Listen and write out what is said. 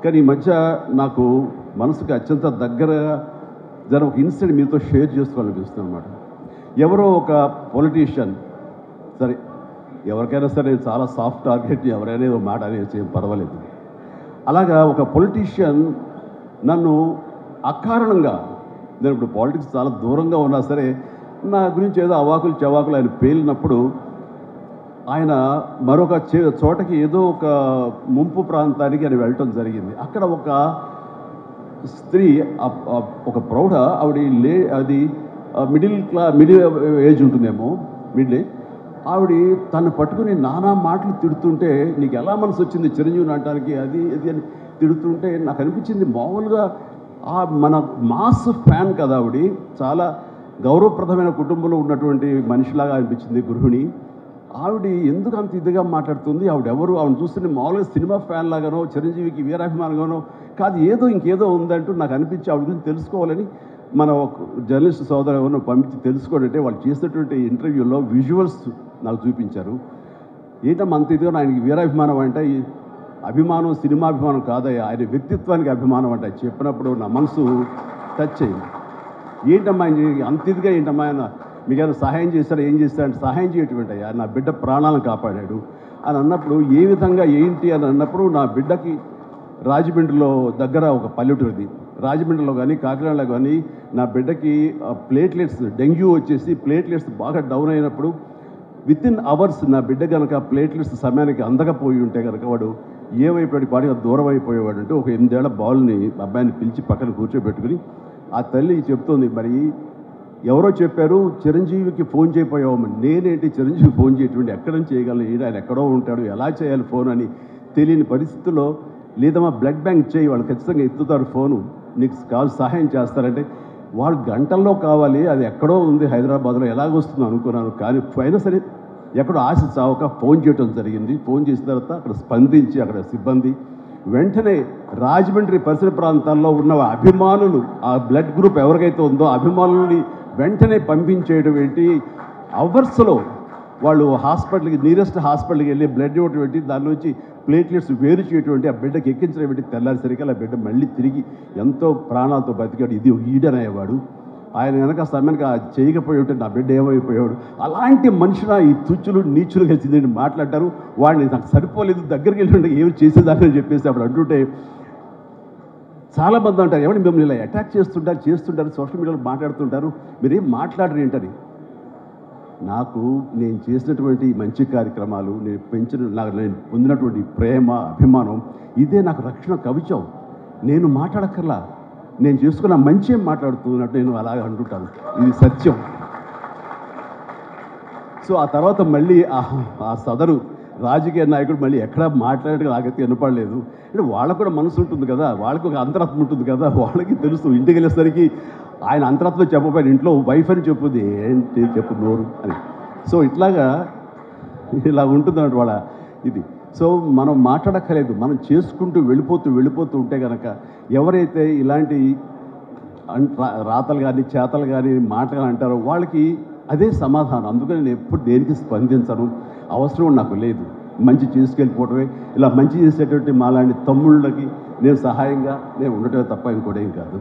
కానీ ఈ మధ్య నాకు మనసుకు అత్యంత దగ్గరగా జరిగిన ఒక ఇన్సిడెంట్ మీతో షేర్ చేసుకోవాలనిపిస్తుంది అనమాట. ఎవరో ఒక పొలిటీషియన్, సరే ఎవరికైనా సరే చాలా సాఫ్ట్ టార్గెట్, ఎవరైనా ఏదో మాట అనేది పర్వాలేదు. అలాగా ఒక పొలిటీషియన్ నన్ను అకారణంగా, నేను ఇప్పుడు పాలిటిక్స్ చాలా దూరంగా ఉన్నా సరే నా గురించి ఏదో అవాకులు చవాకులు ఆయన పేలినప్పుడు, ఆయన మరొక చోటకి ఏదో ఒక ముంపు ప్రాంతానికి ఆయన వెళ్ళటం జరిగింది. అక్కడ ఒక స్త్రీ, ఒక ప్రౌఢ ఆవిడ అది మిడిల్ ఏజ్ ఉంటుందేమో, మిడిల్ ఏజ్. ఆవిడ తను పట్టుకుని నానా మాటలు తిడుతుంటే, నీకు ఎలా మనసు వచ్చింది చిరంజీవిని అనటానికి, అది ఇది అని తిడుతుంటే నాకు అనిపించింది, మామూలుగా మన మాస్ ఫ్యాన్ కదా ఆవిడ, చాలా గౌరవప్రదమైన కుటుంబంలో ఉన్నటువంటి మనిషిలాగా అనిపించింది, గృహిణి. ఆవిడ ఎందుకు అంత ఇదిగా మాట్లాడుతుంది, ఆవిడెవరు, ఆవిడ చూస్తుంటే మామూలుగా సినిమా ఫ్యాన్ లాగానో చిరంజీవికి వీరాభిమానంగానో కాదు, ఏదో ఇంకేదో ఉందంటూ నాకు అనిపించి ఆవిడ గురించి తెలుసుకోవాలని మన ఒక జర్నలిస్ట్ సోదరు ఎవరినో పంపించి తెలుసుకోవాలంటే వాళ్ళు చేసినటువంటి ఇంటర్వ్యూలో విజువల్స్ నాకు చూపించారు. ఏంటమ్మా అంత ఇదిగా, ఆయనకి వీరాభిమానం అంటే అభిమానం సినిమాభిమానం కాదయ్యా, ఆయన వ్యక్తిత్వానికి అభిమానం అంటే చెప్పినప్పుడు నా మనసు టచ్ అయింది. ఏంటమ్మా అంత ఇదిగా, ఏంటమ్మా ఆయన మీకు ఏమైనా సహాయం చేశాడు, ఏం చేశాడంటే సహాయం చేయటువంటి అయ్యా, నా బిడ్డ ప్రాణాలను కాపాడాడు అని అన్నప్పుడు, ఏ విధంగా ఏంటి అని అన్నప్పుడు, నా బిడ్డకి రాజమండ్రిలో దగ్గర ఒక పల్లెటూరిది, రాజమండ్రిలో కానీ కాకినాడలో కానీ నా బిడ్డకి ప్లేట్లెట్స్, డెంగ్యూ వచ్చేసి ప్లేట్లెట్స్ బాగా డౌన్ అయినప్పుడు వితిన్ అవర్స్ నా బిడ్డ కనుక ప్లేట్లెట్స్ సమయానికి అందకపోయి ఉంటే కనుక వాడు ఏమైపోయాడు, పాటిగా దూరం అయిపోయేవాడు. అంటే ఒక 8 ఏళ్ల బాలుని అబ్బాయిని పిలిచి పక్కన కూర్చోబెట్టుకుని ఆ తల్లి చెప్తోంది, మరి ఎవరో చెప్పారు చిరంజీవికి ఫోన్ చేయపోయావమ్మని. నేనేంటి చిరంజీవి ఫోన్ చేయటువంటి, ఎక్కడ నుంచి చేయగలను, ఆయన ఎక్కడో ఉంటాడు, ఎలా చేయాలి ఫోన్ అని తెలియని పరిస్థితుల్లో, లేదమ్మా బ్లడ్ బ్యాంక్ చేయి, వాళ్ళు ఖచ్చితంగా ఎత్తుతారు ఫోను, నీకు కాల్ సహాయం చేస్తారంటే, వాడు గంటల్లో కావాలి, అది ఎక్కడో ఉంది హైదరాబాద్లో, ఎలాగొస్తుందో అనుకున్నాను. కానీ అయినా సరే ఎక్కడో ఆశ చావక ఫోన్ చేయడం జరిగింది. ఫోన్ చేసిన తర్వాత అక్కడ స్పందించి అక్కడ సిబ్బంది వెంటనే రాజమండ్రి పరిసర ప్రాంతాల్లో ఉన్న అభిమానులు, ఆ బ్లడ్ గ్రూప్ ఎవరికైతే ఉందో అభిమానుల్ని వెంటనే పంపించేయడం ఏంటి, అవర్స్లో వాళ్ళు హాస్పిటల్కి, నియరెస్ట్ హాస్పిటల్కి వెళ్ళి బ్లడ్ ఇవ్వటం ఏంటి, దాని నుంచి ప్లేట్లెట్స్ వేరు చేయటువంటి, ఆ బిడ్డకి ఎక్కించడం ఏంటి, తెల్లారిసరికి ఆ బిడ్డ మళ్ళీ తిరిగి ఎంతో ప్రాణాలతో బతికాడు. ఇది ఈడనయ్యేవాడు. ఆయన కనుక సమయానికి చేయకపోయి ఉంటే నా బిడ్డ ఏమైపోయాడు. అలాంటి మనుషుల ఈ తుచ్చులు నీచులు కలిసి మాట్లాడతారు. వాడిని నాకు సరిపోలేదు, దగ్గరికి వెళ్ళి ఏమి చేసేదాన్ని చెప్పేసి అప్పుడు అంటుంటే చాలామంది అంటారు, ఎవరిని మిమ్మల్ని ఇలా అటాక్ చేస్తుంటారు సోషల్ మీడియాలో మాట్లాడుతుంటారు, మీరేం మాట్లాడరు ఏంటని. నాకు నేను చేసినటువంటి మంచి కార్యక్రమాలు, నేను పొందినటువంటి ప్రేమ అభిమానం, ఇదే నాకు రక్షణ కవచం. నేను మాట్లాడక్కర్లా, నేను చేసుకున్న మంచి మాట్లాడుతున్నట్టు నేను అలాగే అంటుంటాను, ఇది సత్యం. సో ఆ తర్వాత మళ్ళీ ఆ సదరు రాజకీయ నాయకుడు మళ్ళీ ఎక్కడా మాట్లాడేట్టుగా నాకైతే వినపడలేదు. అంటే వాళ్ళకు కూడా మనసు ఉంటుంది కదా, వాళ్ళకి ఒక అంతరాత్మ ఉంటుంది కదా, వాళ్ళకి తెలుసు. ఇంటికి వెళ్ళేసరికి ఆయన అంతరాత్మ చెప్పబోయిన ఇంట్లో వైఫ్ అని చెప్పుద్ది, ఏంటి చెప్పు నోరు అని. సో ఇట్లాగా ఇలా ఉంటుంది అన్నట్టు వాళ్ళ ఇది. సో మనం మాట్లాడక్కర్లేదు, మనం చేసుకుంటూ వెళ్ళిపోతూ ఉంటే కనుక ఎవరైతే ఇలాంటి రాతలు కానీ చేతలు కానీ మాటలు అంటారో వాళ్ళకి అదే సమాధానం. అందుకని నేను ఎప్పుడు దేనికి స్పందించను, అవసరం నాకు లేదు. మంచి చేసుకెళ్ళిపోవటమే, ఇలా మంచి చేసేటువంటి మాలాంటి తమ్ముళ్ళకి నేను సహాయంగా నేను ఉండటమే తప్ప ఇంకోటి ఏం కాదు.